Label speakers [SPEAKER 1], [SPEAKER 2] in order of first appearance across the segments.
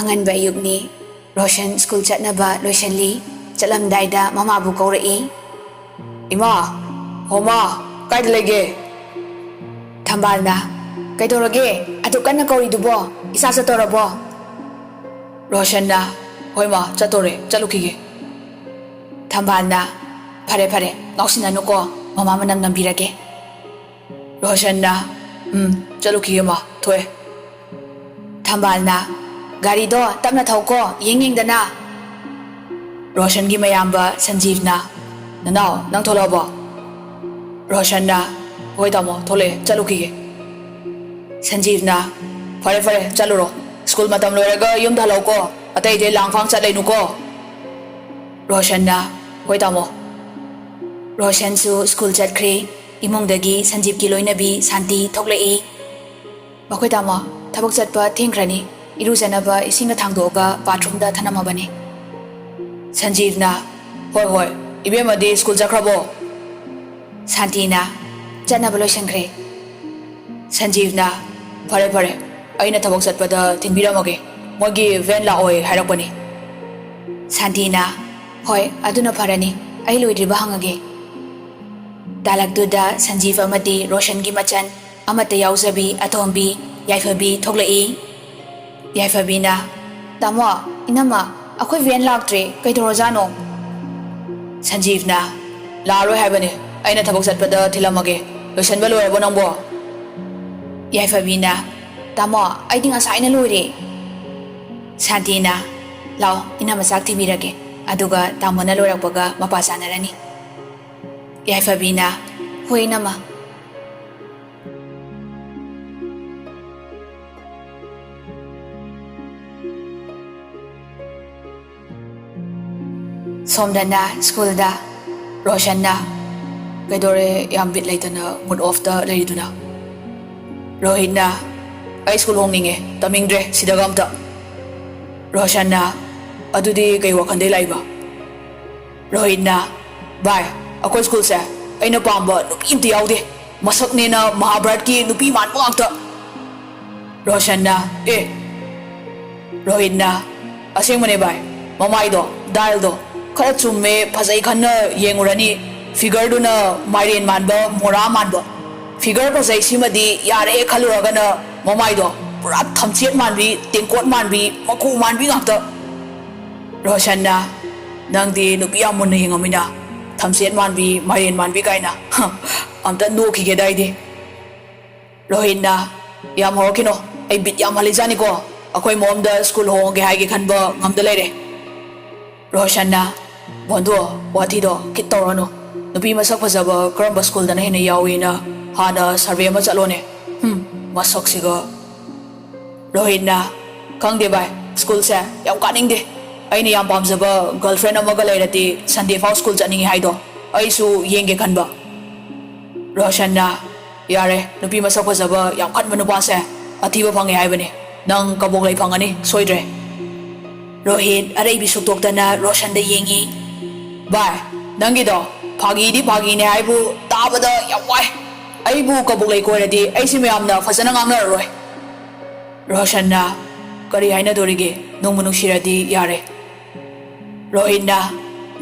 [SPEAKER 1] ꯑꯉꯟꯕ ꯑꯌꯨꯛꯅꯤ. ꯔꯣꯁꯟ ꯁ꯭ꯀꯨꯜ ꯆꯠꯅꯕ ꯂꯣꯏꯁꯤꯜꯂꯤ. ꯆꯠꯂꯝꯗꯥꯏꯗ ꯃꯃꯥꯕꯨ ꯀꯧꯔꯛꯏ.
[SPEAKER 2] ꯏꯃꯥ, ꯍꯣꯃꯥ, ꯀꯥꯏꯗ ꯂꯩꯒꯦ?
[SPEAKER 1] ꯊꯝꯕꯥꯜꯅ, ꯀꯩꯗꯧꯔꯒꯦ? ꯑꯗꯨ ꯀꯟꯅ ꯀꯧꯔꯤꯗꯨꯕꯣ? ꯏꯆꯥ ꯆꯠꯇꯧꯔꯕꯣ?
[SPEAKER 2] ꯔꯣꯁꯟꯅ, ꯍꯣꯏ ꯃꯥ, ꯆꯠꯇꯣꯔꯦ, ꯆꯠꯂꯨꯈꯤꯒꯦ.
[SPEAKER 1] ꯊꯝꯕꯥꯜꯅ, ꯐꯔꯦ ꯐꯔꯦ, ꯉꯥꯎꯁꯤꯟꯅꯅꯨꯀꯣ, ꯃꯃꯥ ꯃꯅꯝ ꯅꯝꯕꯤꯔꯒꯦ.
[SPEAKER 2] ꯔꯣꯁꯟꯅ, ꯆꯠꯂꯨꯈꯤꯒꯦ ꯃꯥ, ꯊꯣꯛꯑꯦ.
[SPEAKER 1] ꯊꯝꯕꯥꯜꯅ, ꯒꯥꯔꯤꯗꯣ ꯇꯞꯅ ꯊꯧꯀꯣ, ꯌꯦꯡꯗꯅ.
[SPEAKER 2] ꯔꯣꯁꯟꯒꯤ ꯃꯌꯥꯝꯕ ꯁꯟꯖꯤꯕꯅ, ꯅꯅꯥꯎ, ꯅꯪ ꯊꯣꯛꯂꯛꯑꯕꯣ? ꯔꯣꯁꯟꯅ, ꯍꯣꯏ ꯇꯥꯃꯣ, ꯊꯣꯛꯂꯛꯑꯦ, ꯆꯠꯂꯨꯈꯤꯒꯦ. ꯁꯟꯖꯤꯕꯅ, ꯐꯔꯦ ꯐꯔꯦ, ꯆꯠꯂꯨꯔꯣ. ꯁ꯭ꯀꯨꯜ ꯃꯇꯝ ꯂꯣꯏꯔꯒ ꯌꯨꯝꯗ ꯍꯜꯂꯛꯎꯀꯣ. ꯑꯇꯩ ꯂꯥꯡꯐꯥꯡ ꯆꯠ ꯂꯩꯅꯨꯀꯣ.
[SPEAKER 1] ꯔꯣꯁꯟꯅ,
[SPEAKER 2] ꯍꯣꯏ ꯇꯥꯃꯣ.
[SPEAKER 1] ꯔꯣꯁꯟꯁꯨ ꯁ꯭ꯀꯨꯜ ꯆꯠꯈ꯭ꯔꯦ. ꯏꯃꯨꯡꯗꯒꯤ ꯁꯟꯖꯤꯕꯀꯤ ꯂꯣꯏꯅꯕꯤ ꯁꯥꯟꯇꯤ ꯊꯣꯛꯂꯛꯏ. ꯃꯈꯣꯏ ꯇꯥꯃꯣ, ꯊꯕꯛ ꯆꯠꯄ ꯊꯦꯡꯈ꯭ꯔꯅꯤ. ꯏꯔꯨꯖꯅꯕ ꯏꯁꯤꯡꯅ ꯊꯥꯡꯗꯣꯛꯑꯒ ꯕꯥꯊꯔꯨꯝꯗ ꯊꯅꯝꯃꯕꯅꯤ.
[SPEAKER 2] ꯁꯟꯖꯤꯕꯅ, ꯍꯣꯏ ꯍꯣꯏ, ꯏꯕꯦꯝꯃꯗꯤ ꯁ꯭ꯀꯨꯜ ꯆꯠꯈ꯭ꯔꯕꯣ?
[SPEAKER 1] ꯁꯥꯟꯇꯤꯅ, ꯆꯠꯅꯕ ꯂꯣꯏꯁꯤꯟꯈ꯭ꯔꯦ.
[SPEAKER 2] ꯁꯟꯖꯤꯕꯅ, ꯐꯔꯦ ꯐꯔꯦ, ꯑꯩꯅ ꯊꯕꯛ ꯆꯠꯄꯗ ꯊꯤꯟꯕꯤꯔꯝꯃꯒꯦ. ꯃꯣꯏꯒꯤ ꯚꯦꯟ ꯂꯥꯛꯑꯣꯏ ꯍꯥꯏꯔꯛꯄꯅꯤ.
[SPEAKER 1] ꯁꯥꯟꯇꯤꯅ, ꯍꯣꯏ, ꯑꯗꯨꯅ ꯐꯔꯅꯤ. ꯑꯩ ꯂꯣꯏꯗ꯭ꯔꯤꯕ ꯍꯪꯉꯒꯦ. ꯇꯥꯂꯛꯇꯨꯗ ꯁꯟꯖꯤꯕ ꯑꯃꯗꯤ ꯔꯣꯁꯟꯒꯤ ꯃꯆꯟ ꯑꯃꯠꯇ ꯌꯥꯎꯖꯕꯤ ꯑꯇꯣꯝꯕꯤ ꯌꯥꯏꯐꯕꯤ ꯊꯣꯛꯂꯛꯏ. ꯌꯥꯏꯐꯕꯤꯅ, ꯇꯥꯃꯣ, ꯏꯅꯝꯃ, ꯑꯩꯈꯣꯏ ꯚꯦꯟ ꯂꯥꯛꯇ꯭ꯔꯦ, ꯀꯩꯗꯧꯔꯖꯥꯠꯅꯣ?
[SPEAKER 2] ꯁꯟꯖꯤꯕꯅ, ꯂꯥꯛꯑꯔꯣꯏ ꯍꯥꯏꯕꯅꯤ. ꯑꯩꯅ ꯊꯕꯛ ꯆꯠꯄꯗ ꯊꯤꯜꯂꯝꯃꯒꯦ. ꯂꯣꯏꯁꯟꯕ ꯂꯣꯏꯔꯕꯣ ꯅꯪꯕꯣ?
[SPEAKER 1] ꯌꯥꯏꯐꯕꯤꯅ, ꯇꯥꯃꯣ, ꯑꯩꯗꯤ ꯉꯁꯥꯏꯅ ꯂꯣꯏꯔꯦ. ꯁꯥꯟꯇꯤꯅ, ꯂꯥꯎ, ꯏꯅꯝꯃ ꯆꯥꯛ ꯊꯤꯕꯤꯔꯒꯦ. ꯑꯗꯨꯒ ꯇꯥꯃꯣꯅ ꯂꯣꯏꯔꯛꯄꯒ ꯃꯄꯥ ꯆꯥꯅꯔꯅꯤ. ꯌꯥꯏꯐꯕꯤꯅ, ꯍꯣꯏ ꯏꯅꯝꯃ. ꯁꯣꯝꯗꯅ ꯁ꯭ꯀꯨꯜꯗ.
[SPEAKER 2] ꯔꯣꯁꯟꯅ, ꯀꯩꯗꯧꯔꯦ ꯌꯥꯝ ꯕꯤꯠ ꯂꯩꯇꯅ ꯃꯨꯠ ꯑꯣꯐꯇ ꯂꯩꯔꯤꯗꯨꯅ? ꯔꯣꯍꯤꯠꯅ, ꯑꯩ ꯁ꯭ꯀꯨꯜ ꯍꯣꯡꯅꯤꯡꯉꯦ, ꯇꯝꯅꯤꯡꯗ꯭ꯔꯦ ꯁꯤꯗꯒ ꯑꯝꯇ. ꯔꯣꯁꯟꯅ, ꯑꯗꯨꯗꯤ ꯀꯩ ꯋꯥꯈꯟꯗꯩ ꯂꯥꯛꯏꯕ? ꯔꯣꯍꯤꯠꯅ, ꯚꯥꯏ, ꯑꯩꯈꯣꯏ ꯁ꯭ꯀꯨꯜꯁꯦ ꯑꯩꯅ ꯄꯥꯝꯕ ꯅꯨꯄꯤ ꯑꯝꯇ ꯌꯥꯎꯗꯦ. ꯃꯁꯛꯅꯦꯅ ꯃꯍꯥꯚꯥꯔꯠꯀꯤ ꯅꯨꯄꯤ ꯃꯥꯟꯕ ꯉꯥꯛꯇ. ꯔꯣꯁꯟꯅ, ꯔꯣꯍꯤꯠꯅ, ꯑꯁꯦꯡꯕꯅꯦ ꯚꯥꯏ, ꯃꯃꯥꯏꯗꯣ, ꯗꯥꯏꯜꯗꯣ ꯈꯔ ꯆꯨꯝꯃꯦ, ꯐꯖꯩ ꯈꯟꯅ ꯌꯦꯡꯉꯨꯔꯅꯤ. ꯐꯤꯒꯔꯗꯨꯅ ꯃꯥꯏꯔꯦꯟ ꯃꯥꯟꯕ, ꯃꯣꯔꯥ ꯃꯥꯟꯕ. ꯐꯤꯒꯔ ꯐꯖꯩ ꯁꯤꯃꯗꯤ ꯌꯥꯔꯦ ꯈꯜꯂꯨꯔꯒꯅ ꯃꯃꯥꯏꯗꯣ ꯄꯨꯔꯥ ꯊꯝꯆꯦꯠ ꯃꯥꯟꯕꯤ, ꯇꯦꯡꯀꯣꯠ ꯃꯥꯟꯕꯤ, ꯃꯀꯨ ꯃꯥꯟꯕꯤ ꯉꯥꯛꯇ. ꯔꯣꯁꯟꯅ, ꯅꯪꯗꯤ ꯅꯨꯄꯤ ꯌꯥꯝ ꯃꯨꯟꯅ ꯌꯦꯡꯉꯝꯃꯤꯅ. ꯊꯝꯆꯦꯠ ꯃꯥꯟꯕꯤ, ꯃꯥꯏꯔꯦꯟ ꯃꯥꯟꯕꯤ ꯀꯥꯏꯅ. ꯑꯝꯇ ꯅꯣꯛꯈꯤꯒꯦꯗ ꯑꯩꯗꯤ. ꯔꯣꯍꯤꯠꯅ, ꯌꯥꯝ ꯍꯧꯔꯛꯈꯤꯅꯣ, ꯑꯩ ꯕꯤꯠ ꯌꯥꯝ ꯍꯜꯂꯤꯖꯥꯅꯤꯀꯣ. ꯑꯩꯈꯣꯏ ꯃꯣꯝꯗ ꯁ꯭ꯀꯨꯜ ꯍꯣꯡꯉꯒꯦ ꯍꯥꯏꯒꯦ ꯈꯟꯕ ꯉꯝꯗ ꯂꯩꯔꯦ. ꯔꯣꯁꯟꯅ, ꯕꯣꯟꯗꯣ, ꯋꯥꯊꯤꯗꯣ ꯈꯤꯠ ꯇꯧꯔꯅꯨ. ꯅꯨꯄꯤ ꯃꯁꯛ ꯐꯖꯕ ꯀꯔꯝꯕ ꯁ꯭ꯀꯨꯜꯗꯅ ꯍꯦꯟꯅ ꯌꯥꯎꯏꯅ ꯍꯥꯟꯅ ꯁꯔꯚꯦ ꯑꯃ ꯆꯠꯂꯣꯅꯦ. ꯃꯁꯛꯁꯤꯒ. ꯔꯣꯍꯤꯠꯅ, ꯈꯪꯗꯦ ꯚꯥꯏ, ꯁ꯭ꯀꯨꯜꯁꯦ ꯌꯥꯝ ꯀꯥꯅꯤꯡꯗꯦ. ꯑꯩꯅ ꯌꯥꯝ ꯄꯥꯝꯖꯕ ꯒꯔꯜꯐ꯭ꯔꯦꯟ ꯑꯃꯒ ꯂꯩꯔꯗꯤ ꯁꯟꯗꯦ ꯐꯥꯎ ꯁ꯭ꯀꯨꯜ ꯆꯠꯅꯤꯡꯉꯤ ꯍꯥꯏꯗꯣ ꯑꯩꯁꯨ ꯌꯦꯡꯒꯦ ꯈꯟꯕ. ꯔꯣꯁꯟꯅ, ꯌꯥꯔꯦ, ꯅꯨꯄꯤ ꯃꯁꯛ ꯐꯖꯕ ꯌꯥꯝ ꯈꯟꯕ ꯅꯨꯄꯥꯁꯦ ꯑꯊꯤꯕ ꯐꯪꯉꯦ ꯍꯥꯏꯕꯅꯤ. ꯅꯪ ꯀꯕꯣꯛꯂꯩ ꯐꯪꯉꯅꯤ, ꯁꯣꯏꯗ꯭ꯔꯦ.
[SPEAKER 1] ꯔꯣꯍꯤꯠ ꯑꯔꯩꯕꯤ ꯁꯨꯛꯇꯣꯛꯇꯅ ꯔꯣꯁꯟꯗ ꯌꯦꯡꯉꯤ.
[SPEAKER 2] ꯚꯥꯏ, ꯅꯪꯒꯤꯗꯣ ꯐꯥꯒꯤꯗꯤ ꯐꯥꯒꯤꯅꯦ ꯍꯥꯏꯕꯨ ꯇꯥꯕꯗ ꯌꯥꯝ ꯋꯥꯏ. ꯑꯩꯕꯨ ꯀꯕꯣꯛꯂꯩ ꯀꯣꯏꯔꯗꯤ ꯑꯩꯁꯤ ꯃꯌꯥꯝꯅ ꯐꯖꯅ ꯉꯥꯡꯅꯔꯔꯣꯏ. ꯔꯣꯁꯟꯅ, ꯀꯔꯤ ꯍꯥꯏꯅꯗꯣꯔꯤꯒꯦ? ꯅꯨꯡꯕꯨ ꯅꯨꯡꯁꯤꯔꯗꯤ ꯌꯥꯔꯦ. ꯔꯣꯍꯤꯠꯅ,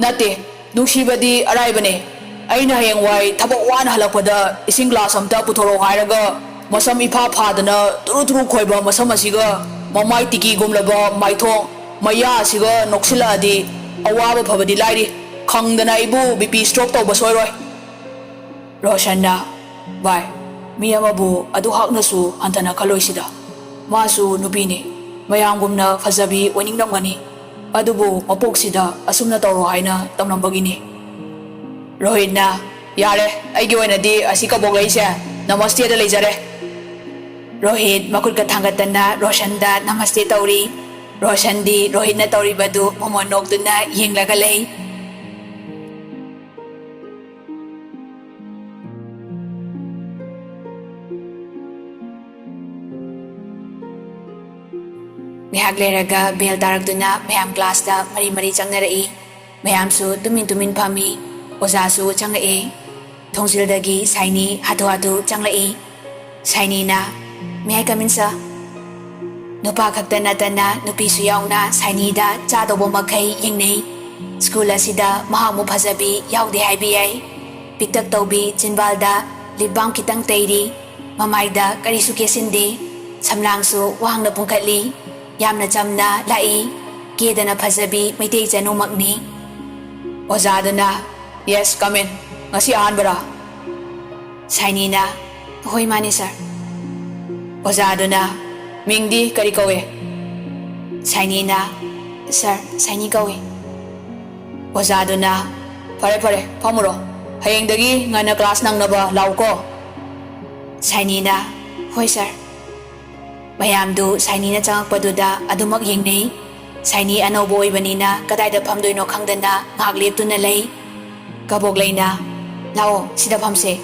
[SPEAKER 2] ꯅꯠꯇꯦ, ꯅꯨꯡꯁꯤꯕꯗꯤ ꯑꯔꯥꯏꯕꯅꯦ. ꯑꯩꯅ ꯍꯌꯦꯡꯋꯥꯏ ꯊꯕꯛ ꯋꯥꯅ ꯍꯜꯂꯛꯄꯗ ꯏꯁꯤꯡ ꯒ꯭ꯂꯥꯁ ꯑꯝꯇ ꯄꯨꯊꯣꯔꯛꯑꯣ ꯍꯥꯏꯔꯒ ꯃꯁꯝ ꯏꯐꯥ ꯐꯥꯗꯅ ꯇꯨꯔꯨ ꯇꯨꯔꯨ ꯈꯣꯏꯕ ꯃꯁꯝ ꯑꯁꯤꯒ ꯃꯃꯥꯏ ꯇꯤꯀꯤꯒꯨꯝꯂꯕ ꯃꯥꯏꯊꯣꯡ ꯃꯌꯥ ꯑꯁꯤꯒ ꯅꯣꯛꯁꯤꯜꯂꯛꯑꯗꯤ ꯑꯋꯥꯕ ꯐꯕꯗꯤ ꯂꯥꯏꯔꯤ, ꯈꯪꯗꯅ ꯑꯩꯕꯨ ꯕꯤꯄꯤ ꯁ꯭ꯇ꯭ꯔꯣꯛ ꯇꯧꯕ ꯁꯣꯏꯔꯣꯏ. ꯔꯣꯁꯟꯅ, ꯚꯥꯏ, ꯃꯤ ꯑꯃꯕꯨ ꯑꯗꯨ ꯍꯥꯛꯅꯁꯨ ꯍꯟꯊꯅ ꯈꯜꯂꯣꯏꯁꯤꯗ. ꯃꯥꯁꯨ ꯅꯨꯄꯤꯅꯤ, ꯃꯌꯥꯝꯒꯨꯝꯅ ꯐꯖꯕꯤ ꯑꯣꯏꯅꯤꯡꯂꯝꯒꯅꯤ. ꯑꯗꯨꯕꯨ ꯃꯄꯣꯛꯁꯤꯗ ꯑꯁꯨꯝꯅ ꯇꯧꯔꯣ ꯍꯥꯏꯅ ꯇꯝꯂꯝꯕꯒꯤꯅꯤ. ꯔꯣꯍꯤꯠꯅ, ꯌꯥꯔꯦ, ꯑꯩꯒꯤ ꯑꯣꯏꯅꯗꯤ ꯑꯁꯤ ꯀꯕꯣꯛꯂꯩꯁꯦ ꯅꯃꯁꯇꯦꯗ ꯂꯩꯖꯔꯦ.
[SPEAKER 1] ꯔꯣꯍꯤꯠ ꯃꯈꯨꯠꯀ ꯊꯥꯡꯒꯠꯇꯅ ꯔꯣꯁꯟꯗ ꯅꯃꯁꯇꯦ ꯇꯧꯔꯤ. ꯔꯣꯁꯟꯗꯤ ꯔꯣꯍꯤꯠꯅ ꯇꯧꯔꯤꯕꯗꯨ ꯃꯃꯣꯟ ꯅꯣꯛꯇꯨꯅ ꯌꯦꯡꯂꯒ ꯂꯩ. ꯉꯥꯏꯍꯥꯛ ꯂꯩꯔꯒ ꯕꯦꯜ ꯇꯥꯔꯛꯇꯨꯅ ꯃꯌꯥꯝ ꯀ꯭ꯂꯥꯁꯇ ꯃꯔꯤ ꯃꯔꯤ ꯆꯪꯅꯔꯛꯏ. ꯃꯌꯥꯝꯁꯨ ꯇꯨꯃꯤꯟ ꯇꯨꯃꯤꯟ ꯐꯝꯃꯤ. ꯑꯣꯖꯥꯁꯨ ꯆꯪꯂꯛꯏ. ꯊꯣꯡꯖꯤꯜꯗꯒꯤ ꯁꯥꯏꯅꯤ ꯍꯥꯊꯨ ꯍꯥꯊꯨ ꯆꯪꯂꯛꯏ. ꯁꯥꯏꯅꯤꯅ, ꯃꯦ ꯑꯥꯏ ꯀꯝ ꯏꯟ sir? Nupa khakta natana nupisu yauna Sainida chadauba makhai yengnei. School asida mahamu phajabi yaude haibi yai. Piktak taubi chinbalda libam kitang teiri. Mamaida karisu kesinde. Samlangsu wahangna pungkatli. Yamna jamna lai. Kedana phajabi maitei janu makni.
[SPEAKER 2] Ozaduna, yes, come in. Ngasi ahanbara.
[SPEAKER 1] Sainina, hoi mani sir.
[SPEAKER 2] Ozaduna, mingdi kari kawe.
[SPEAKER 1] Sainina, sir, Saini kawi.
[SPEAKER 2] Ozaduna, pare, pamuro. Hayengdagi ngana class nang naba lauko.
[SPEAKER 1] Sainina, hoi sir. Mayamdu Sainina changakpaduda adumak yengnei. Saini anaubo oibanina kadaida phamdoino khangdana ngak leptuna lei. Kabok leina, lao sida phamse.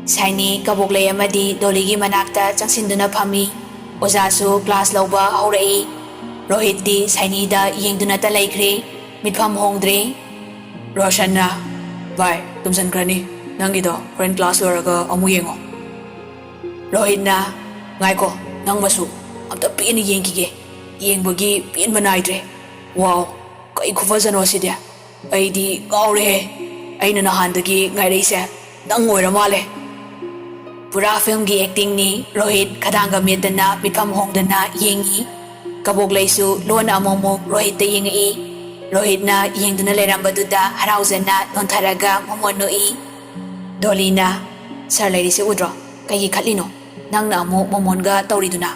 [SPEAKER 1] Saini kabok lei amadi doligi manakta changsinduna phami. Ojasu class lauba haurai. Rohit di Saini da yengduna ta laikre. Mitpham hongdre.
[SPEAKER 2] Roshanna, bye, tumsan krani. Nangido, friend class loraga amu yengo. Rohitna, ngaiko, nang masu. Amta piin yengkige. Yengbagi piin manaidre. Wow, kai khufajano sidia. Aidi gaure. Aina nahandagi ngaireise. Nang oira male. Pura film gi acting ni Rohit khadanga medana mitpham hongdana yengi. Kabok leisu lona amomok Rohit ta yengi. Rohit na yengduna lerambaduda harauzana nontaraga momonoi. Dolina, sir lady se udro. Kai khatlino. Nang na amu momonga tauriduna.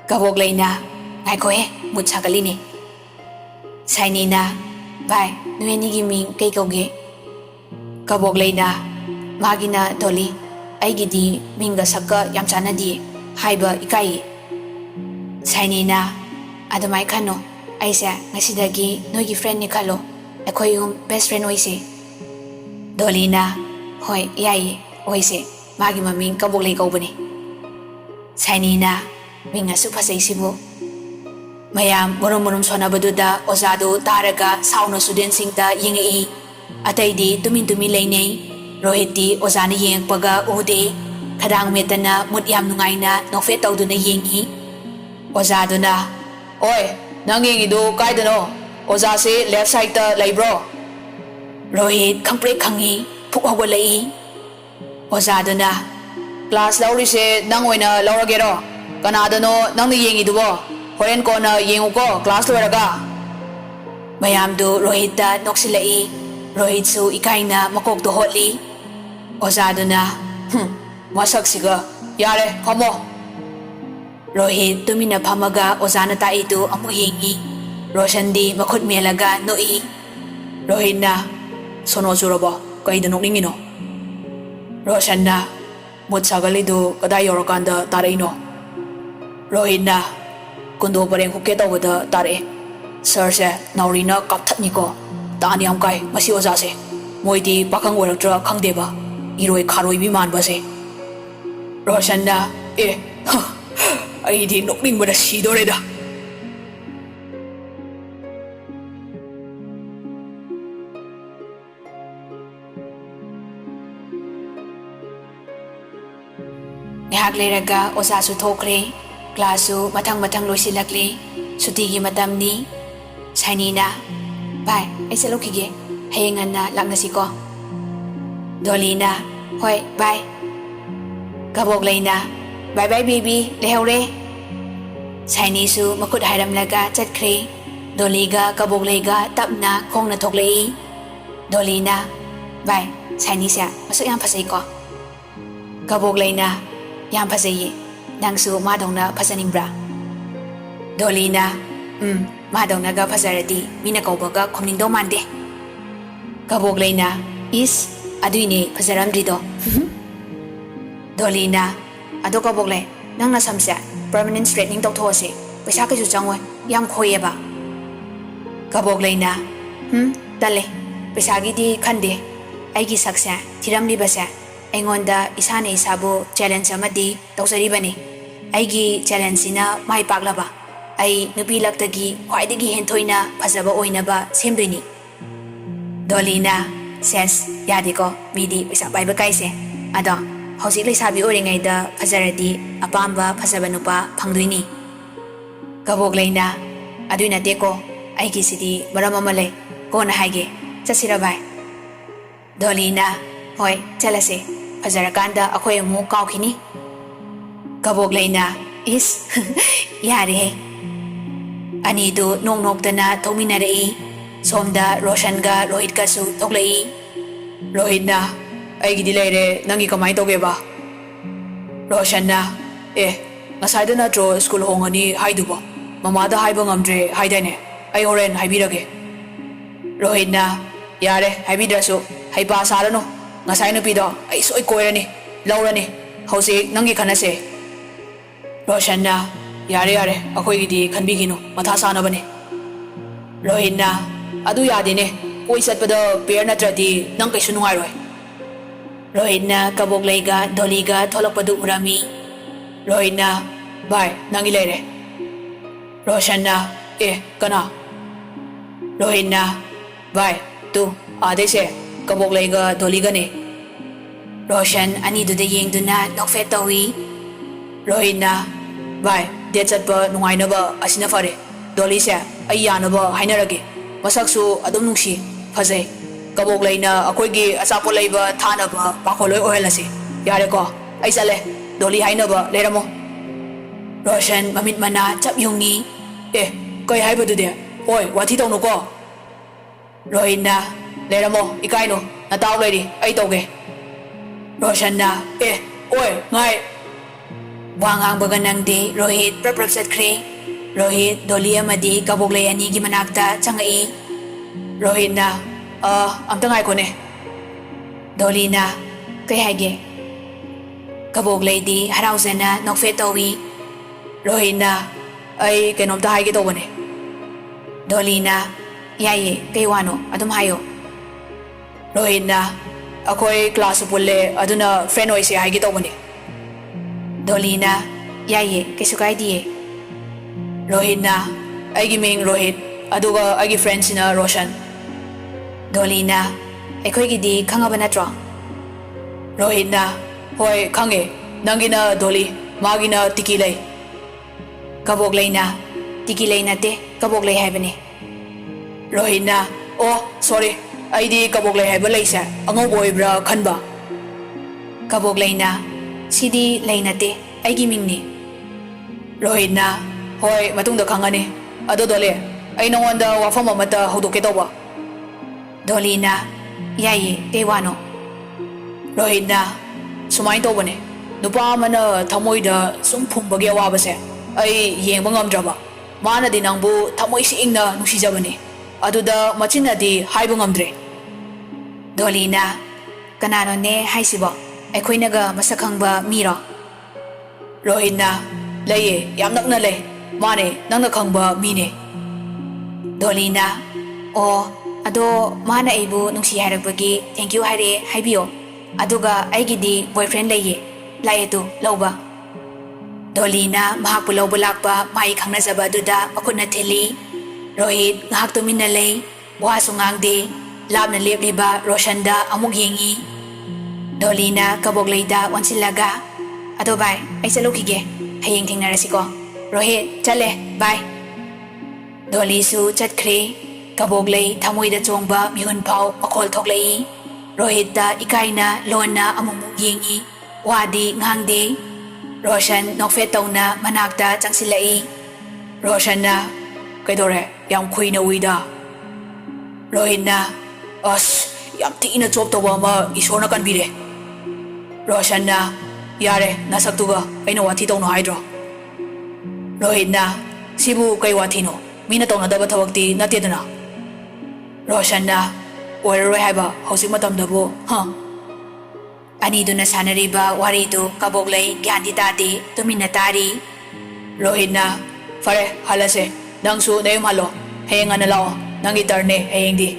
[SPEAKER 2] Kabok leina. Ngaiko mut sakalini. Sainina, bye, nueni gi ming kay kauge. Kabok leina, magina Dolly, ay gidi minga saka yam sana di, haiba ikai. Sainina, adamay kano, ay siya ngasidagi noy gi friend ni kalo, akoy yung best friend oise. Dolina, hoy, yay, oise, magi maming kabok lay kaubani. Sainina, minga supasay sibo. Mayam murum sonabaduda ozado taraga sauna student singta yengi. Ataydi tumin lainay. Rohit di ozana yengpaga ude. Kadang metana mut yam nungaina nofet tawduna yengi. Ozado na, oy, nang yengi do kaidano. Oza se left side ta laybro. Rohit kangpre kangi pukwawalai. Ozado na, class lauri se nang oina lauragero. Kanadano nang yengi dubo. Horen ko na yengu ko, class loraga. Mayamdu Rohit da noksilai. Rohit su ikay na makok to hotli. Ozado na, masak siga. Yare, pamo. Rohit tumina pamaga ozana ta ito amu yengi. Roshan di makut melaga noi. Rohit na, sono suraba, kay danok ningino. Roshan na, mut sagalido kada yorokanda taraino. Rohit na, kundo pareng hukke tawada tare. Sir se naurina kapthatniko. Taan yam kai masi oza se. Moidi pakang waraktra khangdeba. Iroi kharoi bi manba se. Roshan na aidi nokning bada sidoreda.
[SPEAKER 1] Ngahak leiraga oza su thokre. Klasu matang loisilakli. Sutigi matamni. Sainina, bye, ay salukige. Hayangan na lang na siko. Dolina, hoy, bye. Kabok na, bye baby, lehore. Sainisu makut hairam laga chatkre. Doliga kabok layga tapna kong na thoklai. Dolina, bye, Sainisya, masuk yang pasay ko. Kabok na, yang pasay Nangsu madong na pasaningbra. Dolina, madong na ga pasaradi, minakaubaga kumningdo mande. Kabok na, is, aduy ni pasaramdrido. Dolina, ado kabok lay, nang nasamsya, permanent straightening tawto si, paisa kayo changwan, yam koye ba. Kabok na, dale, paisa gidi kande, ay gisaksya, tiramli basya. Aingonda isana isabu challenge amadi tawsaribani. Aigi challenge sina mai paglaba. Ai nupilaktagi khwaidagi henthoina phajaba oinaba semdoini. Dolina says yadiko midi paisa paiba kaise. Ado ꯍꯧꯖꯤꯛ ꯂꯩꯁꯥꯕꯤ ꯑꯣꯏꯔꯤꯉꯩꯗ ꯐꯖꯔꯗꯤ ꯑꯄꯥꯝꯕ ꯐꯖꯕ ꯅꯨꯄꯥ ꯐꯪꯗꯣꯏꯅꯤ ꯀꯕꯣꯛ ꯂꯩꯅ ꯑꯗꯨꯏ ꯅꯠꯇꯦꯀꯣ ꯑꯩꯒꯤꯁꯤꯗꯤ ꯃꯔꯝ ꯑꯃ ꯂꯩ ꯀꯣꯟꯅ ꯍꯥꯏꯒꯦ ꯆꯠꯁꯤꯔ ꯚꯥꯏ ꯗꯣꯂꯤꯅ ꯍꯣꯏ ꯆꯠꯂꯁꯦ ꯐꯖꯔꯀꯥꯟꯗ ꯑꯩꯈꯣꯏ ꯑꯃꯨꯛ ꯀꯥꯎꯈꯤꯅꯤ ꯀꯕꯣꯛ ꯂꯩꯅ ꯏꯁ ꯌꯥꯔꯦꯍꯦ ꯑꯅꯤꯗꯨ ꯅꯣꯛ ꯅꯣꯛꯇꯅ ꯊꯣꯛꯃꯤꯟꯅꯔꯛꯏ ꯁꯣꯝꯗ ꯔꯣꯁꯟꯒ ꯔꯣꯍꯤꯠꯀꯁꯨ ꯊꯣꯛꯂꯛꯏ
[SPEAKER 2] ꯔꯣꯍꯤꯠꯅ ꯑꯩꯒꯤꯗꯤ ꯂꯩꯔꯦ ꯅꯪꯒꯤ ꯀꯃꯥꯏꯅ ꯇꯧꯒꯦꯕ ꯔꯣꯁꯟꯅ ꯉꯁꯥꯏꯗ ꯅꯠꯇ꯭ꯔꯣ ꯁ꯭ꯀꯨꯜ ꯍꯣꯡꯉꯅꯤ ꯍꯥꯏꯗꯨꯕꯣ ꯃꯃꯥꯗ ꯍꯥꯏꯕ ꯉꯝꯗ꯭ꯔꯦ ꯍꯥꯏꯗꯥꯏꯅꯦ ꯑꯩ ꯍꯣꯔꯦꯟ ꯍꯥꯏꯕꯤꯔꯒꯦ ꯔꯣꯍꯤꯠꯅ ꯌꯥꯔꯦ ꯍꯥꯏꯕꯤꯗ꯭ꯔꯁꯨ ꯍꯩꯄꯥ ꯁꯥꯔꯅꯨ ꯉꯁꯥꯏ ꯅꯨꯄꯤꯗꯣ ꯑꯩ ꯁꯣꯏ ꯀꯣꯏꯔꯅꯤ ꯂꯧꯔꯅꯤ ꯍꯧꯖꯤꯛ ꯅꯪꯒꯤ ꯈꯟꯅꯁꯦ ꯔꯣꯁꯟꯅ ꯌꯥꯔꯦ ꯌꯥꯔꯦ ꯑꯩꯈꯣꯏꯒꯤꯗꯤ ꯈꯟꯕꯤꯈꯤꯅꯨ ꯃꯊꯥ ꯁꯥꯅꯕꯅꯦ ꯔꯣꯍꯤꯠꯅ ꯑꯗꯨ ꯌꯥꯗꯦꯅꯦ ꯀꯣꯏ ꯆꯠꯄꯗ ꯄꯦꯌꯔ ꯅꯠꯇ꯭ꯔꯗꯤ ꯅꯪ ꯀꯩꯁꯨ ꯅꯨꯡꯉꯥꯏꯔꯣꯏ
[SPEAKER 1] ꯔꯣꯍꯤꯠꯅ ꯀꯕꯣꯛꯂꯩꯒ ꯗꯣꯂꯤꯒ ꯊꯣꯛꯂꯛꯄꯗꯨ ꯎꯔꯝꯃꯤ
[SPEAKER 2] ꯔꯣꯍꯤꯠꯅ ꯚꯥꯏ ꯅꯪꯒꯤ ꯂꯩꯔꯦ ꯔꯣꯁꯟꯅ ꯀꯅꯥ ꯔꯣꯍꯤꯠꯅ ꯚꯥꯏ ꯇꯨ ꯑꯥꯗꯩꯁꯦ ꯀꯕꯣꯛꯂꯩꯒ ꯗꯣꯂꯤꯒꯅꯦ
[SPEAKER 1] ꯔꯣꯁꯟ ꯑꯅꯤꯗꯨꯗ ꯌꯦꯡꯗꯨꯅ ꯅꯣꯛꯐꯦꯠ ꯇꯧꯏ
[SPEAKER 2] ꯔꯣꯍꯤꯠꯅ ꯚꯥꯏ ꯗꯦꯠ ꯆꯠꯄ ꯅꯨꯡꯉꯥꯏꯅꯕ ꯑꯁꯤꯅ ꯐꯔꯦ ꯗꯣꯂꯤꯁꯦ ꯑꯩ ꯌꯥꯅꯕ ꯍꯥꯏꯅꯔꯒꯦ ꯃꯁꯛꯁꯨ ꯑꯗꯨꯝ ꯅꯨꯡꯁꯤ ꯐꯖꯩ ꯀꯕꯣꯛꯂꯩꯅ ꯑꯩꯈꯣꯏꯒꯤ ꯑꯆꯥꯄꯣꯠ ꯂꯩꯕ ꯊꯥꯅꯕ ꯄꯥꯈꯣꯜꯂꯣꯏ ꯑꯣꯏꯍꯜꯂꯁꯤ ꯌꯥꯔꯦꯀꯣ ꯑꯩ ꯆꯠꯂꯦ ꯗꯣꯂꯤ ꯍꯥꯏꯅꯕ ꯂꯩꯔꯝꯃꯣ
[SPEAKER 1] ꯔꯣꯁꯟ ꯃꯃꯤꯠ ꯃꯅꯥ ꯆꯞ ꯌꯨꯡꯉꯤ
[SPEAKER 2] ꯀꯩ ꯍꯥꯏꯕꯗꯨꯗꯤ ꯍꯣꯏ ꯋꯥꯊꯤ ꯇꯧꯅꯨꯀꯣ ꯔꯣꯍꯤꯠꯅ ꯂꯩꯔꯝꯃꯣ ꯏꯀꯥꯏꯅꯨ ꯅꯇꯥꯎ ꯂꯩꯔꯤ ꯑꯩ ꯇꯧꯒꯦ ꯔꯣꯁꯟꯅ ꯑꯣꯏ ꯉꯥꯏ
[SPEAKER 1] ꯋꯥ ꯉꯥꯡꯕꯒ ꯅꯪꯗꯦ ꯔꯣꯍꯤꯠ ꯄ꯭ꯔꯞ ꯄ꯭ꯔꯞ ꯆꯠꯈ꯭ꯔꯦ ꯔꯣꯍꯤꯠ ꯗꯣꯂꯤ ꯑꯃꯗꯤ ꯀꯕꯣꯛꯂꯩ ꯑꯅꯤꯒꯤ ꯃꯅꯥꯛꯇ ꯆꯪꯉꯛꯏ
[SPEAKER 2] ꯔꯣꯍꯤꯠꯅ ꯑꯝꯇ ꯉꯥꯏꯈꯣꯅꯦ
[SPEAKER 1] ꯗꯣꯂꯤꯅ ꯀꯩ ꯍꯥꯏꯒꯦ ꯀꯕꯣꯛꯂꯩꯗꯤ ꯍꯔꯥꯎꯖꯅ ꯅꯣꯛꯐꯦꯠ ꯇꯧꯏ
[SPEAKER 2] ꯔꯣꯍꯤꯠꯅ ꯑꯩ ꯀꯩꯅꯣꯝꯇ ꯍꯥꯏꯒꯦ ꯇꯧꯕꯅꯦ
[SPEAKER 1] ꯗꯣꯂꯤꯅ ꯌꯥꯏꯌꯦ ꯀꯩ ꯋꯥꯅꯣ ꯑꯗꯨꯝ ꯍꯥꯏꯌꯣ
[SPEAKER 2] ꯔꯣꯍꯤꯠꯅ ꯑꯩꯈꯣꯏ ꯀ꯭ꯂꯥꯁꯁꯨ ꯄꯨꯜꯂꯦ ꯑꯗꯨꯅ ꯐ꯭ꯔꯦꯟ ꯑꯣꯏꯁꯦ ꯍꯥꯏꯒꯦ ꯇꯧꯕꯅꯦ
[SPEAKER 1] ꯗꯣꯂꯤꯅ ꯌꯥꯏꯌꯦ ꯀꯩꯁꯨ ꯀꯥꯏꯗꯤꯌꯦ
[SPEAKER 2] ꯔꯣꯍꯤꯠꯅ ꯑꯩꯒꯤ ꯃꯤꯡ ꯔꯣꯍꯤꯠ ꯑꯗꯨꯒ ꯑꯩꯒꯤ ꯐ꯭ꯔꯦꯟꯁꯤꯅ ꯔꯣꯁꯟ
[SPEAKER 1] ꯗꯣꯂꯤꯅ ꯑꯩꯈꯣꯏꯒꯤꯗꯤ ꯈꯪꯉꯕ ꯅꯠꯇ꯭ꯔꯣ
[SPEAKER 2] ꯔꯣꯍꯤꯠꯅ ꯍꯣꯏ ꯈꯪꯉꯦ ꯅꯪꯒꯤꯅ ꯗꯣꯂꯤ ꯃꯥꯒꯤꯅ ꯇꯤꯀꯤ ꯂꯩ
[SPEAKER 1] ꯀꯕꯣꯛꯂꯩꯅ ꯇꯤꯀꯤ ꯂꯩ ꯅꯠꯇꯦ ꯀꯕꯣꯛꯂꯩ ꯍꯥꯏꯕꯅꯦ
[SPEAKER 2] ꯔꯣꯍꯤꯠꯅ ꯁꯣꯔꯤ ꯑꯩꯗꯤ ꯀꯕꯣꯛꯂꯩ ꯍꯥꯏꯕ ꯂꯩꯁꯦ ꯑꯉꯧꯕ ꯑꯣꯏꯕ꯭ꯔꯥ ꯈꯟꯕ
[SPEAKER 1] ꯀꯕꯣꯛꯂꯩꯅ ꯁꯤꯗꯤ ꯂꯩ ꯅꯠꯇꯦ ꯑꯩꯒꯤ ꯃꯤꯡꯅꯤ
[SPEAKER 2] ꯔꯣꯍꯤꯠꯅ ꯍꯣꯏ ꯃꯇꯨꯡꯗ ꯈꯪꯉꯅꯤ ꯑꯗꯣ ꯗꯣꯂꯤ ꯑꯩ ꯅꯉꯣꯟꯗ ꯋꯥꯐꯝ ꯑꯃꯠꯇ ꯍꯧꯗꯣꯛꯀꯦ ꯇꯧꯕ
[SPEAKER 1] ꯗꯣꯂꯤꯅ ꯌꯥꯏꯌꯦ ꯀꯩ ꯋꯥꯅꯣ
[SPEAKER 2] ꯔꯣꯍꯤꯠꯅ ꯁꯨꯃꯥꯏꯅ ꯇꯧꯕꯅꯦ ꯅꯨꯄꯥ ꯑꯃꯅ ꯊꯃꯣꯏꯗ ꯁꯨꯝ ꯐꯨꯝꯕꯒꯤ ꯑꯋꯥꯕꯁꯦ ꯑꯩ ꯌꯦꯡꯕ ꯉꯝꯗ꯭ꯔꯕ ꯃꯥꯅꯗꯤ ꯅꯪꯕꯨ ꯊꯃꯣꯏ ꯁꯦꯡꯅ ꯅꯨꯡꯁꯤꯖꯕꯅꯤ ꯑꯗꯨꯗ ꯃꯆꯤꯟꯅꯗꯤ ꯍꯥꯏꯕ ꯉꯝꯗ꯭ꯔꯦ
[SPEAKER 1] ꯗꯣꯂꯤꯅ ꯀꯅꯥꯅꯣꯅꯦ ꯍꯥꯏꯁꯤꯕꯣ ꯑꯩꯈꯣꯏꯅꯒ ꯃꯁꯛ ꯈꯪꯕ ꯃꯤꯔꯣ
[SPEAKER 2] ꯔꯣꯍꯤꯠꯅ ꯂꯩꯌꯦ ꯌꯥꯝ ꯅꯛꯅ ꯂꯩ ꯃꯥꯅꯦ ꯅꯪꯅ ꯈꯪꯕ ꯃꯤꯅꯦ
[SPEAKER 1] ꯗꯣꯂꯤꯅ ꯑꯣ ꯑꯗꯣ ꯃꯥꯅ ꯑꯩꯕꯨ ꯅꯨꯡꯁꯤ ꯍꯥꯏꯔꯛꯄꯒꯤ ꯊꯦꯡꯀ꯭ꯌꯨ ꯍꯥꯏꯔꯛꯑꯦ ꯍꯥꯏꯕꯤꯌꯣ ꯑꯗꯨꯒ ꯑꯩꯒꯤꯗꯤ ꯕꯣꯏꯐ꯭ꯔꯦꯟ ꯂꯩꯌꯦ ꯂꯥꯛꯑꯦ ꯇꯨ ꯂꯧꯕ ꯗꯣꯂꯤꯅ ꯃꯍꯥꯛꯄꯨ ꯂꯧꯕ ꯂꯥꯛꯄ ꯃꯥꯒꯤ ꯈꯪꯅꯖꯕ ꯑꯗꯨꯗ ꯃꯈꯨꯠꯅ ꯊꯤꯜꯂꯤ ꯔꯣꯍꯤꯠ ꯉꯥꯏꯍꯥꯛ ꯇꯨꯃꯤꯟꯅ ꯂꯩ ꯋꯥꯁꯨ ꯉꯥꯡꯗꯦ ꯂꯥꯞꯅ ꯂꯦꯞꯂꯤꯕ ꯔꯣꯁꯟꯗ ꯑꯃꯨꯛ ꯌꯦꯡꯉꯤ ꯗꯣꯂꯤꯅ ꯀꯕꯣꯛꯂꯩꯗ ꯑꯣꯟꯁꯤꯜꯂꯒ ꯑꯗꯣ ꯚꯥꯏ ꯑꯩ ꯆꯠꯂꯨꯈꯤꯒꯦ ꯍꯌꯦꯡ ꯊꯦꯡꯅꯔꯁꯤꯀꯣ ꯔꯣꯍꯤꯠ ꯆꯠꯂꯦ ꯕꯥꯏ ꯗꯣꯂꯤꯁꯨ ꯆꯠꯈ꯭ꯔꯦ ꯀꯕꯣꯛꯂꯩ ꯊꯃꯣꯏꯗ ꯆꯣꯡꯕ ꯃꯤꯍꯨꯟ ꯐꯥꯎ ꯃꯈꯣꯜ ꯊꯣꯛꯂꯛꯏ ꯔꯣꯍꯤꯠꯇ ꯏꯀꯥꯏꯅ ꯂꯣꯟꯅ ꯑꯃꯨꯛꯃꯨꯛ ꯌꯦꯡꯉꯤ ꯋꯥꯗꯤ ꯉꯥꯡꯗꯦ ꯔꯣꯁꯟ ꯅꯣꯛꯐꯦꯠ ꯇꯧꯅ ꯃꯅꯥꯛꯇ ꯆꯪꯁꯤꯜꯂꯛꯏ
[SPEAKER 2] ꯔꯣꯁꯟꯅ ꯀꯩꯗꯧꯔꯦ ꯌꯥꯝ ꯈꯨꯏꯅ ꯎꯏꯗ ꯔꯣꯍꯤꯠꯅ ꯑꯁ ꯌꯥꯝ ꯊꯤꯅ ꯆꯣꯞ ꯇꯧꯕ ꯑꯃ ꯏꯁꯣꯔꯅ ꯀꯟꯕꯤꯔꯦ ꯔꯣꯁꯟꯅ ꯌꯥꯔꯦ ꯅꯁꯛꯇꯨꯒ ꯑꯩꯅ ꯋꯥꯊꯤ ꯇꯧꯅꯣ ꯍꯥꯏꯗ꯭ꯔꯣ ꯔꯣꯍꯤꯠꯅ ꯁꯤꯕꯨ ꯀꯩ ꯋꯥꯊꯤꯅꯣ ꯃꯤꯅ ꯇꯧꯅꯗꯕ ꯊꯕꯛꯇꯤ ꯅꯠꯇꯦꯗꯅ ꯔꯣꯁꯟꯅ ꯑꯣꯏꯔꯔꯣꯏ ꯍꯥꯏꯕ ꯍꯧꯖꯤꯛ ꯃꯇꯝꯗꯕꯨ
[SPEAKER 1] ꯑꯅꯤꯗꯨꯅ ꯁꯥꯟꯅꯔꯤꯕ ꯋꯥꯔꯤꯗꯨ ꯀꯕꯣꯛꯂꯩ ꯒ꯭ꯌꯥꯟꯗꯤ ꯇꯥꯗꯦ ꯇꯨꯃꯤꯟꯅ ꯇꯥꯔꯤ
[SPEAKER 2] ꯔꯣꯍꯤꯠꯅ ꯐꯔꯦ ꯍꯜꯂꯁꯦ ꯅꯪꯁꯨ ꯅꯌꯨꯝ ꯍꯜꯂꯣ ꯍꯌꯦꯡ ꯉꯟꯅ ꯂꯥꯛꯑꯣ ꯅꯪꯒꯤ ꯇꯔꯟꯅꯦ ꯍꯌꯦꯡꯗꯤ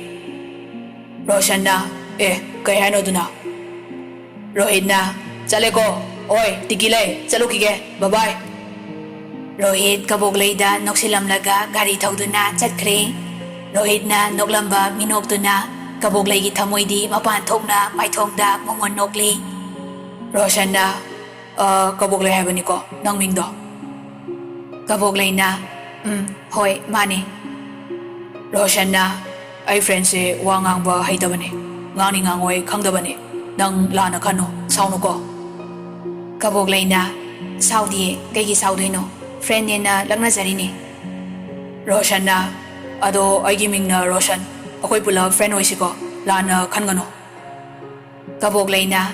[SPEAKER 2] ꯔꯣꯁꯟꯅ ꯀꯩ ꯍꯥꯏꯅꯣ ꯑꯗꯨꯅ ꯔꯣꯍꯤꯠꯅ ꯆꯠꯂꯦꯀꯣ ꯍꯣꯏ ꯇꯤꯀꯤ ꯂꯩ ꯆꯠꯂꯨꯈꯤꯒꯦ ꯕꯕꯥꯏ
[SPEAKER 1] ꯔꯣꯍꯤꯠ ꯀꯕꯣꯛꯂꯩꯗ ꯅꯣꯛꯁꯤꯜꯂꯝꯂꯒ ꯒꯥꯔꯤ ꯊꯧꯗꯨꯅ ꯆꯠꯈ꯭ꯔꯦ ꯔꯣꯍꯤꯠꯅ ꯅꯣꯛꯂꯝꯕ ꯃꯤꯅꯣꯛꯇꯨꯅ ꯀꯕꯣꯛꯂꯩꯒꯤ ꯊꯃꯣꯏꯗꯤ ꯃꯄꯥꯟ ꯊꯣꯛꯅ ꯃꯥꯏꯊꯣꯡꯗ ꯃꯉꯣꯟ ꯅꯣꯛꯂꯤ
[SPEAKER 2] Roshanna, kabok lay haibani ko, nang mingdo.
[SPEAKER 1] Kabok lay na, hoi, mani.
[SPEAKER 2] Roshanna, ay friend se wa ngang ba haidabani. Ngani ngangoy khangdabani. Nang lana kano, saunu ko.
[SPEAKER 1] Kabok lay na, saudi, kay saudi no. Friend niya na lang nazari ni.
[SPEAKER 2] Roshanna, ado ay giming na Roshan. Ako'y pula friend hoy si ko, lana kan gano.
[SPEAKER 1] Kabok lay na,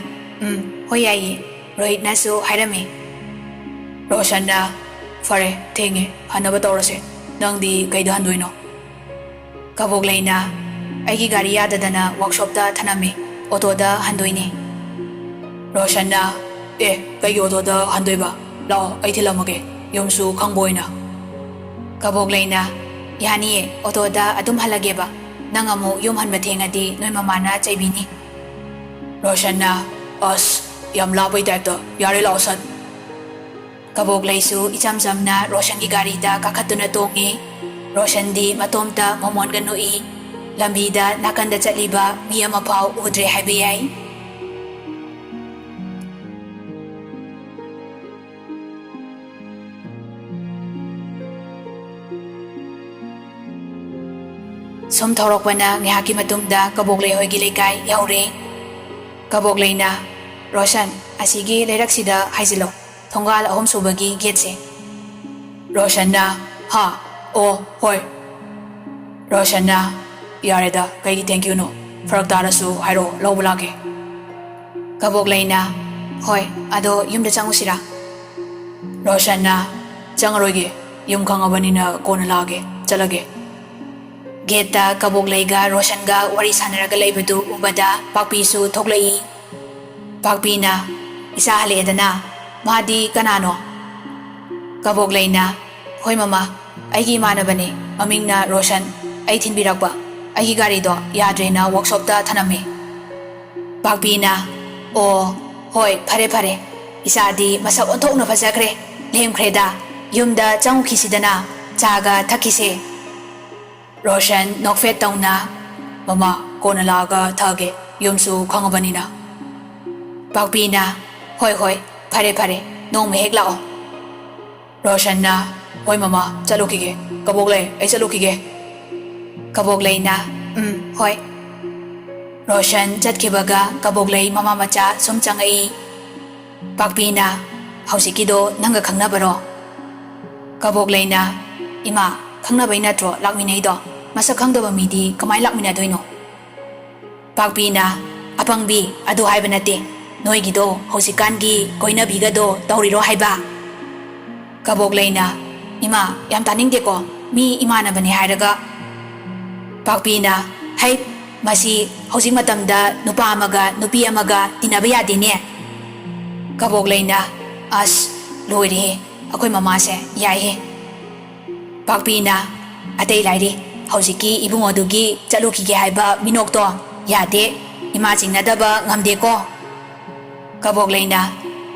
[SPEAKER 1] hoi ay, Rohit na su hairami.
[SPEAKER 2] Roshanna, fare, tingi, hanaba taurase. Nang di kayda handoy no.
[SPEAKER 1] Kabok lay na, ay gari yada na workshop da tanami, oto da handoy ni.
[SPEAKER 2] Roshanna, kay oto da handoy ba? Lao, ay tilamage, yung su kangboy na.
[SPEAKER 1] Kabok lay na, yani oto da adum halage ba? Nangamu yung hanbatinga di noy mamana chaybini.
[SPEAKER 2] Roshanna, as, yam labay type yari lausan.
[SPEAKER 1] Kabok lay su icam-cam na Roshan ki gari da kakatu na tongi. Roshan di matom ta mamon ganoi. Lambi da nakanda chaliba miya mapaw udre haibiyay. Som thorok pa na ngayaki matungda kabok lay hoy gilikay yaure. Kabok lay na, Roshan, asigi layrak sida haizilo. Thonggal ahom subagi gate se.
[SPEAKER 2] Roshanna, ha, hoy. Roshanna, yareda, kay thank you no. Farak darasu hairo lawbulage.
[SPEAKER 1] Kabok lay na, hoy, ado yumda changusira.
[SPEAKER 2] Roshanna, changaroige, yung kangabani na kona lage, chalage.
[SPEAKER 1] Gate da kabok lay ga Roshan ga wari sanaraga laybadu ubada pakpi su thoklai. Pakpi na, isa haleda na. Mahadi kanano? Kabok lay na, hoy mama, ay mana ba ni, maming na Roshan, ay tinbirak ba? Ay gari do, yadre na workshop da tanami. Pakpi na, hoy, pare, isa di masak ontok na pasakre, lehim kreda, yumda changu kisida na, chaga takise.
[SPEAKER 2] Roshan, nokfet taw na, mama, kona laga tage, yumsu kangabani na.
[SPEAKER 1] Pakpi na, hoy, pare, nong mehek lao.
[SPEAKER 2] Roshanna, hoy mama, chalukige, kabok lay, ay chalukige.
[SPEAKER 1] Kabok lay na, hoy. Roshan chatkibaga kabok lay mama macha sumchangai. Pakpi na, hausikido nanga khangna baro. Kabok lay na, ima, khangna bay na tro lakminay do, masak khangdaba midi kamay lakmina doy no. Pakpi na, apangbi, adu hai banate. Noi gido, hosikan gi, koina biga do, tauriro haiba. Kabok lay na, ima, yam taning deko, mi imana bani hairaga. Pakpi na, hay, masi, hosing matamda, nupa amaga, nupi amaga, tinabaya din eh. Kabok lay na, as, loiri he, ako'y mamase, yay he. Pakpi na, atay layri, hosiki ibungodugi, chalukigi haiba, minok to, yate, imaching nadaba, ngamde ko. Kabok lay na,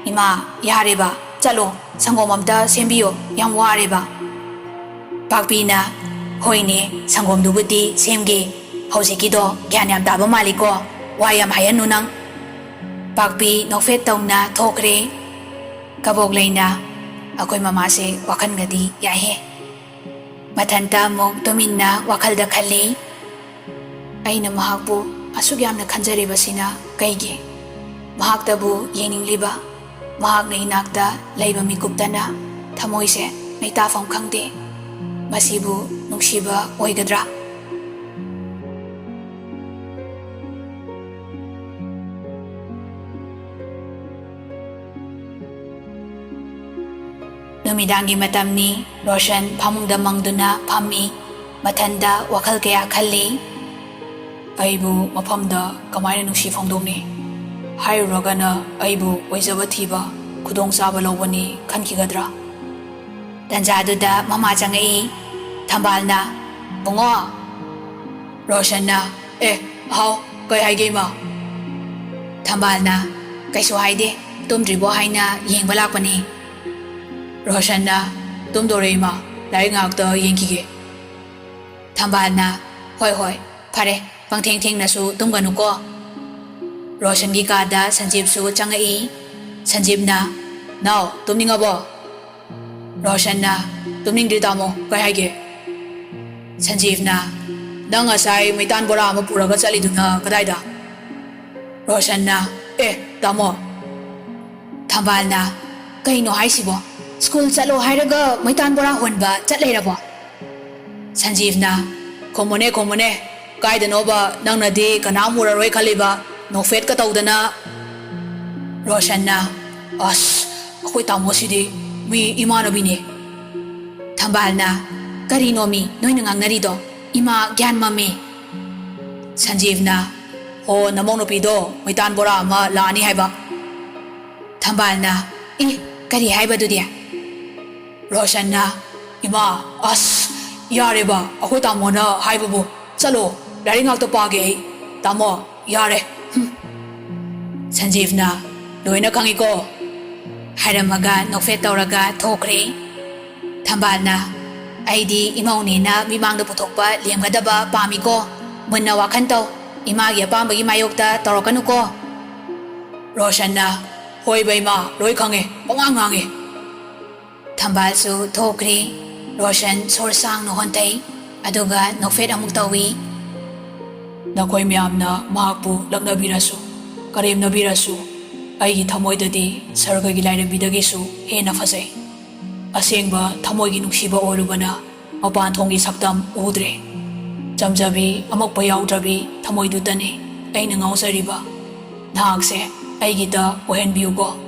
[SPEAKER 1] ima, yare ba, chalo, sangom amta sembiyo, yang ware ba. Pakpi na, hoy ni, sangom dubuti, semge, hosiki do, gyan yam taba maliko, wayam hayan nunang. Pakpi nokfet taw na thokre. Kabok lay na, ako'y mamase wakan ngadi yahe. Matanta mong tumin na wakal da khali. Ay na mahakpo, asug yam na kanjariba sina, kaygi. Mahaktabu yeningliba, mahak na inakta layba mikupta na, tamoyse may tafang kangdi. Masibu nungsiba oigadra. Numidangi matam ni Roshan pamungda mangduna pami, matanda wakal kaya khali.
[SPEAKER 2] Aibu mapamda kamay na nungsi fongdongni. Hairagana aibu oizaba thiba, kudong saba lawani kankigadra.
[SPEAKER 1] Tanjaduda mama changai, thambal na, bungo.
[SPEAKER 2] Roshan na, how, kay haigay ma.
[SPEAKER 1] Thambal na, kayso haide, tumdribo hay na yeng balak pa ni.
[SPEAKER 2] Roshan na, tumdore ma, lay ngakta yengkige.
[SPEAKER 1] Thambal na, hoy, pare, pang ting na su tumganu ko. Roshan gi kada sanjib su changai, Sanjeevna,
[SPEAKER 2] Now, tumningabo.
[SPEAKER 1] Roshanna,
[SPEAKER 2] Tumningdri tamo, kay haige.
[SPEAKER 1] Sanjeevna,
[SPEAKER 2] Nang asay may tan bora mo puraga saliduna kadayda.
[SPEAKER 1] Roshanna,
[SPEAKER 2] Tamo.
[SPEAKER 1] Thambalna, kaino haisibo? School chalo hairaga maitan bora honba chatleirabo? Sanjeevna,
[SPEAKER 2] Komone. Kaida no ba nang nadi kanamura roy khaliba no fet ka tawdana.
[SPEAKER 1] Roshanna,
[SPEAKER 2] Ako'y tamo sidi mi imanabini.
[SPEAKER 1] Thambalna, karino mi noina ngangnarido? Ima gyan mami. Sanjeevna,
[SPEAKER 2] Ho namong no pido may tan bora ma lani haiba.
[SPEAKER 1] Thambalna, kari haibadudi?
[SPEAKER 2] Roshanna, Ima, yare ba, ako'y tamo na haibabu. Chalo, lari ngakta pagi ay. Tamo, yare.
[SPEAKER 1] Sanjeevna,
[SPEAKER 2] Loina kangi ko.
[SPEAKER 1] hairamaga nokfet tawraga thokre. Thambalna, aidi imaunina mimangda puthokpa lemgadaba pami ko. Munna wakhan taw, imagi apambagi mayokta tawrakanu ko.
[SPEAKER 2] Roshanna, hoi ba ima, loi kangi, pangangangi.
[SPEAKER 1] Thambalsu thokre. Roshan sorsang no hontay, aduga nokfet amuk tawi.
[SPEAKER 2] Nakoy miyamna mahakpu laknabirasu, karemnabirasu, aigi thamoydadi sargagi lairambidagi hena fazay. Asengba thamoygi nungsiba oirubana mapan thonggi saktam udre. Jamjabi amakpa yaudrabi thamoydudani aina ngausariba. Nahakse aigida ohenbiyugo.